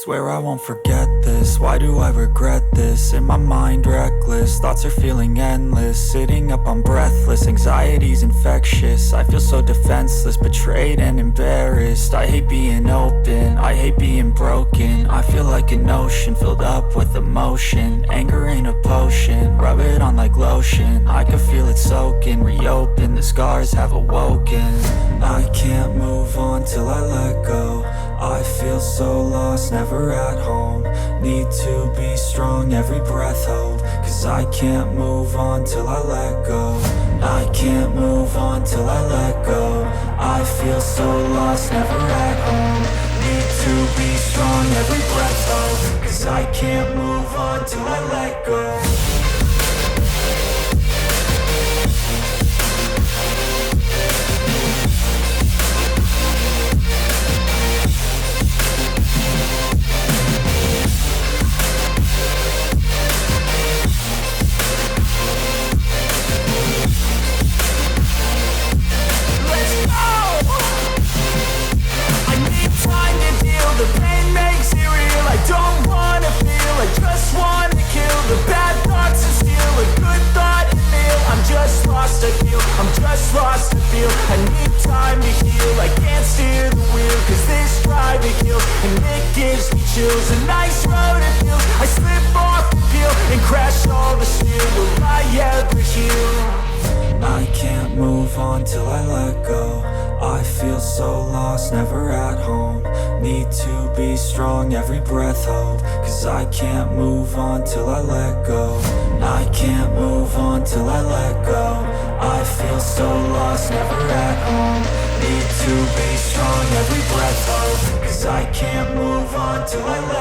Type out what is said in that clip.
Swear I won't forget this, why do I regret this? In my mind reckless, thoughts are feeling endless. Sitting up I'm breathless, anxiety's infectious. I feel so defenseless, betrayed and embarrassed. I hate being open, I hate being broken. I feel like an ocean filled up with emotion. Anger ain't a potion, rub it on like lotion. I can feel it soaking, reopen, the scars have awoken. I can't move on till I let go. I feel so lost, never at home. Need to be strong, every breath hold. Cause I can't move on till I let go. I can't move on till I let go. I feel so lost, never at home. Need to be strong, every breath hold. Cause I can't move on till I let go. The pain makes it real, I don't wanna feel, I just wanna kill the bad thoughts and steal a good thought and feel. I'm just lost, I feel, I'm just lost, I feel. I need time to heal, I can't steer the wheel. Cause this drive it kills, and it gives me chills. A nice road it feels, I slip off the peel and crash all the steel. Will I ever heal? I can't move on till I let go. I feel so lost, never at home. Need to be strong, every breath hold. Cause I can't move on till I let go. I can't move on till I let go. I feel so lost, never at home. Need to be strong, every breath hold. Cause I can't move on till I let go.